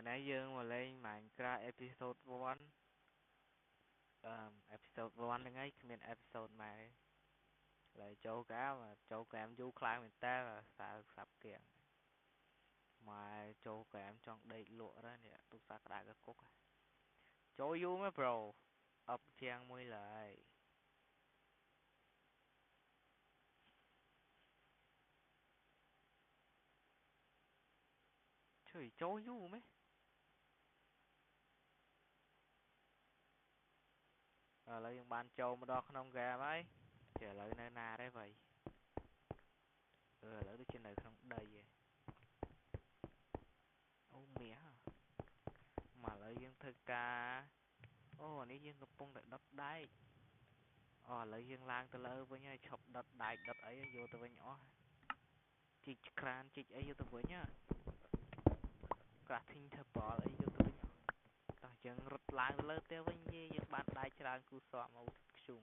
nãy dương mà lên Minecraft episode 1 episode 1 ហ្នឹងឯងគ្មាន episode ម៉ែឡើយចូលកាមចូលកាមយូរខ្លាំងមែនតើសើស្រាប់គៀងម៉ែចូលកាមចង់ដេកលក់ដែរនេះទុកសាក្តារកគុកចូលយូរមែន bro អប់ជាងមួយឡើយជួយចូលយូរមែនឥឡូវយើងបានចូលមកដល់ក្នុងហ្គេមហើយឥឡូវនៅណាដែរvậyឥឡូវដូចជានៅក្នុងដីឯងអូមាសមកឥឡូវយើងធ្វើការអូនេះយើងកំពុងតែដុតដែកអូឥឡូវយើងឡើងទៅលើវិញហើយឈប់ដុតដែកដុតអីយកទៅវិញអស់ជីកក្រានជីកអីយកទៅវិញហ៎ crafting table អីយកទៅវិញតោះយើងរត់ឡើងទៅលើផ្ទះវិញយើងបានដែកច្រើនគូសក់មកខ្ជុំ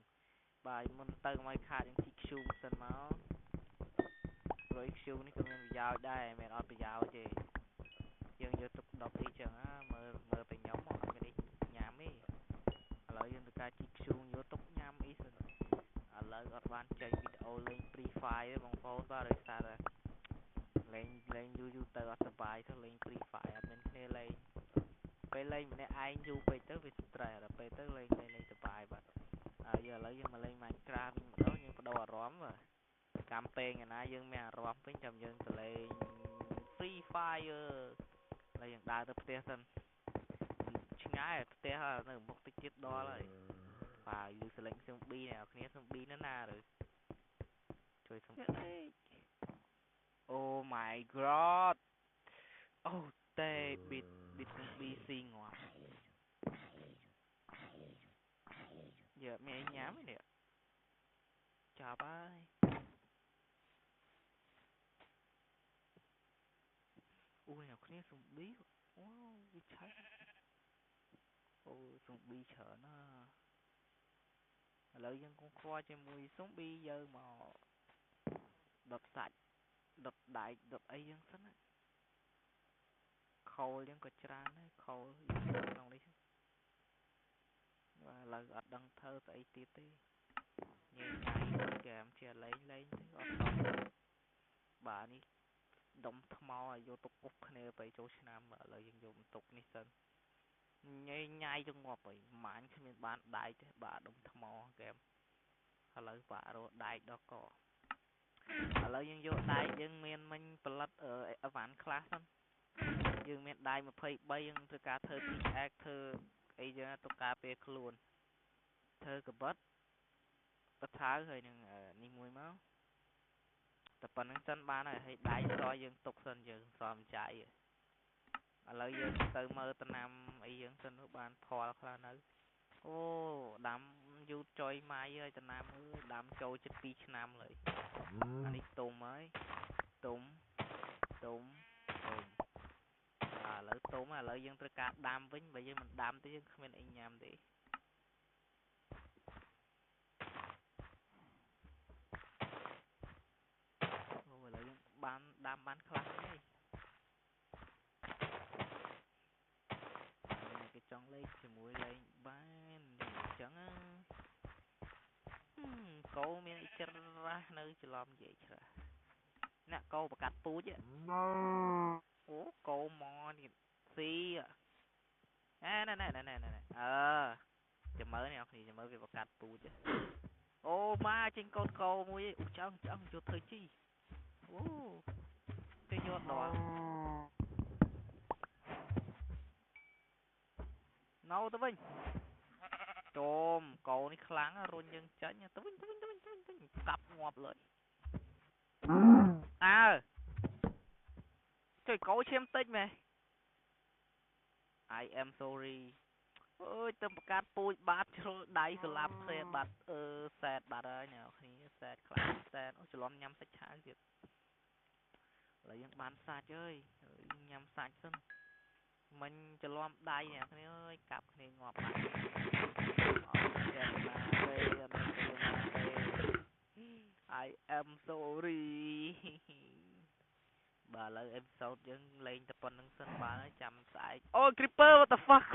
បាយមុនទៅមកខាតយើងជីកខ្ជុំសិនមកព្រោះខ្ជុំនេះក៏មានប្រយោជន៍ដែរមិនអត់ប្រយោជន៍ទេយើងយកទុកដុតអីចឹងមើលតែខ្ញុំអត់មានញ៉ាំទេឥឡូវយើងទៅការជីកខ្ជុំយកទុកញ៉ាំអីសិនឥឡូវអត់បានចេញវីដេអូលេង Free Fire ទេបងប្អូនបាទដោយសារតែលេងយូរទៅអត់សុបាយទៅលេង Free Fire អត់មានគ្នាលេងពេលលេងម្នាក់ឯងយូរពេកទៅវា stress ដល់ពេលទៅលេងសុបាយបាទហើយឥឡូវយើងមកលេង Minecraft វិញម្ដងយើងបដូរអារម្មណ៍កម្មពេងឯណាយើងមានអារម្មណ៍វិញចាំយើងទៅលេង Free Fire ហើយយើងដើរទៅផ្ទះសិនឆ្ងាយផ្ទះនៅមុខតិចទៀតដល់ហើយបាទយូរសលេង zombie អ្នកគ្នា zombie នៅណាឬជួយ zombie Oh my god អូតែប៊ីត zombie ស៊ីងាប់យកមានអីញ៉ាំទេនេះចាប់ហើយអូអ្នកគ្នា zombie អូវាឆាប់អូ zombie ច្រើនណាឥឡូវយើងកុំខ្វល់ជាមួយ zombie យើងមកដុតសាច់ដុតដែកដុតអីយើងសិនណាខោលយើងក៏ច្រើនដែរខោលក្នុងនេះបាទឥឡូវអត់ដឹងធ្វើស្អីទៀតទេញ៉ៃហ្គេមជាលេងទេអត់បាទនេះដុំថ្មឲ្យយកទុកពុះគ្នាទៅចូលឆ្នាំឥឡូវយើងយកបន្ទុកនេះសិនញ៉ៃទៅងាប់ហើយម៉ាញគ្មានបានដែកទេបាទដុំថ្មហ្គេមឥឡូវបាទរកដែកដល់កឥឡូវយើងយកដែកយើងមានមិញផលិតអវ៉ាន់ខ្លះសិនយើងមានដែក23យើងធ្វើការធ្វើ pickaxe ធ្វើអីចឹងទៅការពារខ្លួនធ្វើកបិតបថៅហើយនឹងនេះមួយមកតែប៉ុណ្្នឹងសិនបានហើយដែកសយើងទុកសិនយើងសមចាយឥឡូវយើងទៅមើលតំណាំអីយើងសិនបានផលខ្លះនៅអូដាំយូរចុយម៉ាយហើយតំណាំដាំចូលជិត2ឆ្នាំហើយអានេះទុំហើយទុំឥឡូវទុំឥឡូវយើងត្រូវការដាំវិញបើយើងមិនដាំទេយើងគ្មានអីញ៉ាំទេអូឥឡូវយើងបានដាំបានខ្លះហើយគេចង់លេងជាមួយលេងបានអញ្ចឹងកោមានអីច្រាស់នៅច្រឡំនិយាយច្រាស់អ្នកកោបកាត់ពូជអូកោមកនេះស៊ីណែចាំមើលនេះអរគ្នាចាំមើលវាបកាត់ពូជអូមកចេញកូនកោមួយអូចង់យកធ្វើជីអូគេយកដល់នៅទៅវិញជុំកោនេះខ្លាំងរុញយើងចាញ់ទៅវិញកាប់ងាប់លើអើជួយកោឈាមតិចមែន I am sorry អើយទៅបកាត់ពូជបាត់ជ្រុលដៃស្លាប់ផ្សេងបាត់សែតបាត់ហើយអ្នកគ្នាសែតខ្លាំងសែតអូច្រឡំញ៉ាំសាច់ឆាទៀតឥឡូវយើងបានសាច់អើយញ៉ាំសាច់សិនមិញច្រឡំដៃអ្នកគ្នាអើយកាប់គ្នាងាប់បាត់អត់ចេះណាទេ I am sorry Bà lời episode យើងលេងតែប៉ុណ្្នឹងសិនបាទចាំស្អែកអូ Creeper what the fuck